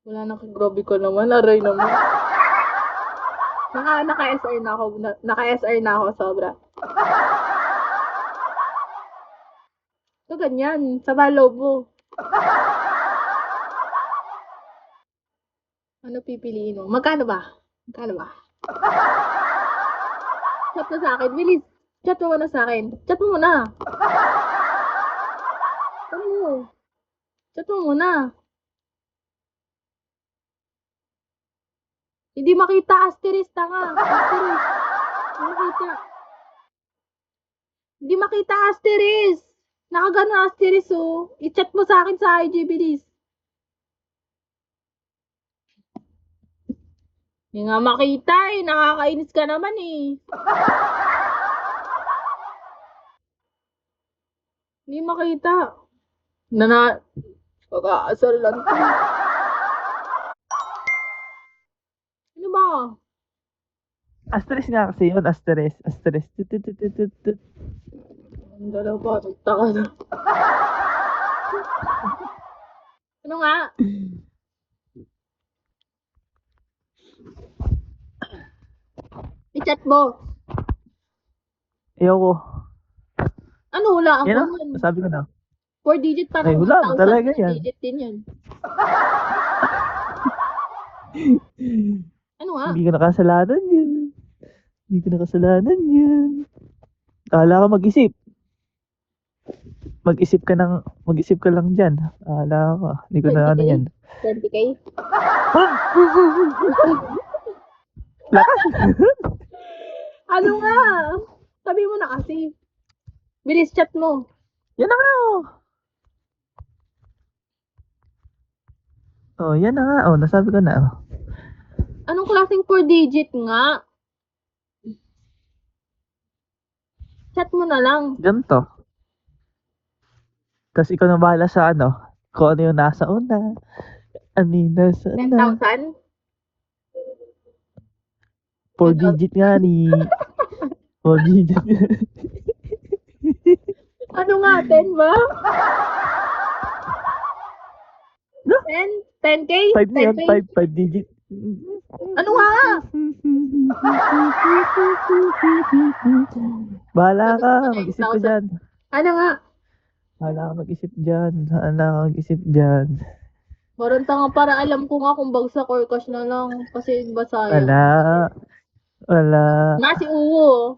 Wala na, grabe ka naman, aray naman. Naka-SR na ako, naka-SR na ako sobra. So, ganyan, sama loob mo. Ano pipiliin mo? Magkano ba? Magkano ba? Chat mo sa akin, bilis. Chat mo muna sa akin. Chat mo muna. Ano? Chat mo muna. Hindi makita, asterisk nga. Asterisk. Hindi makita. Hindi makita, asterisk. Nakagano asterisk, oh. I-chat mo sa akin sa IG, bilis. Hindi nga makita eh. Nakakainis ka naman eh. Hindi makita. Pag-aasar lang to. Ano ba? Asterisk nga kasi yun, asterisk. Asterisk. Tut. Ang dalawa, nagtaka na. Ano nga? I-chat mo. Ayoko. Ano, hulaan ko Yan o, yan. sabi ko na. 4 digit Ay, parang wala mo 1,000. talaga 4 yan. digit din yan. Ano nga? Hindi ko nakasalanan yun. Hindi ko nakasalanan yun. Kala ko mag-isip. Mag-isip ka lang dyan. Kala ko, hindi ko na 20K? ano yan. 20K? Lakas! Ano nga? Sabi mo na kasi. Bilis chat mo. Yan na nga oh. Oh, yan na nga oh. Nasabi ko na oh. Anong klaseng 4 digit nga? Chat mo na lang. Ganito. Tapos ikaw na bahala sa ano. Kung ano yung nasa una. Ano yung nasa una. 10,000? 4 digit nga ni. 4 digit nga. Ano nga? 10 ba? 10? 10K? 5 na yun. 10K? 5 digit. Ano nga? Bahala Sabi ka. ko Mag-isip ka 9,000. dyan. Ano nga? Bahala ka mag-isip dyan. Bahala ka mag-isip dyan. Meron tanga para alam ko nga kung bagsak or cash na lang. Kasi ba sayang. Wala. Wala. Nga si Uwo.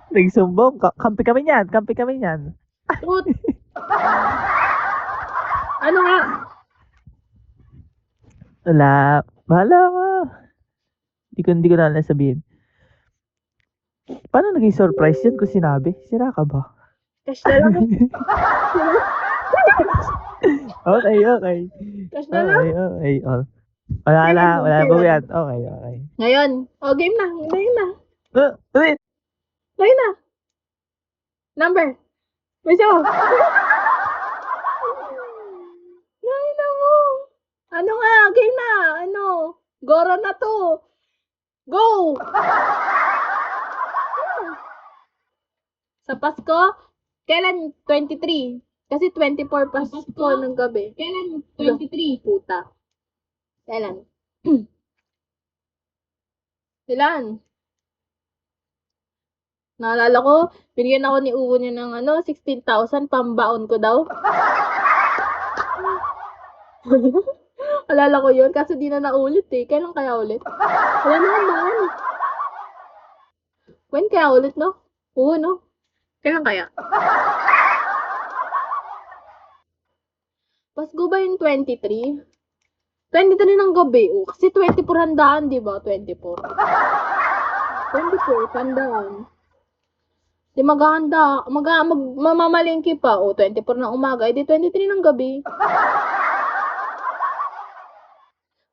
Nagsumbong. Kampi kami niyan. Kampi kami niyan. Shoot. Ano nga? Wala. Bahala ka. Hindi ko na alam sabihin. Paano naging surprise yun kung sinabi? Sira ka ba? Cash na lang. Okay, okay. Cash na lang. Okay. Oh. Wala na. Kailan? Wala na Kailan? yan. Okay. Ngayon. O, game na. Game na. Wait. Game na. Number. May siya. Ngayon na mo. Ano nga? Game na. Ano? Goro na to. Go! Sa Pasko, kailan 23? Kasi 24 Pasko ng gabi. Kailan 23? Puta. Kailan? Kailan? Naalala ko, binigyan ako ni Uwo niya ng 16,000 pambaon ko daw. Alala ko yun, kasi di na naulit eh. Kailan kaya ulit? Wala na akong baon. When kaya ulit, no? Oo, no? Kailan kaya? Pasko ba yung 23? 23 ng gabi, oh. Kasi 24 handaan, di ba? 24. 24, handaan. Di maghahanda, mamamalingki pa, oh. 24 ng umaga, edi 23 ng gabi.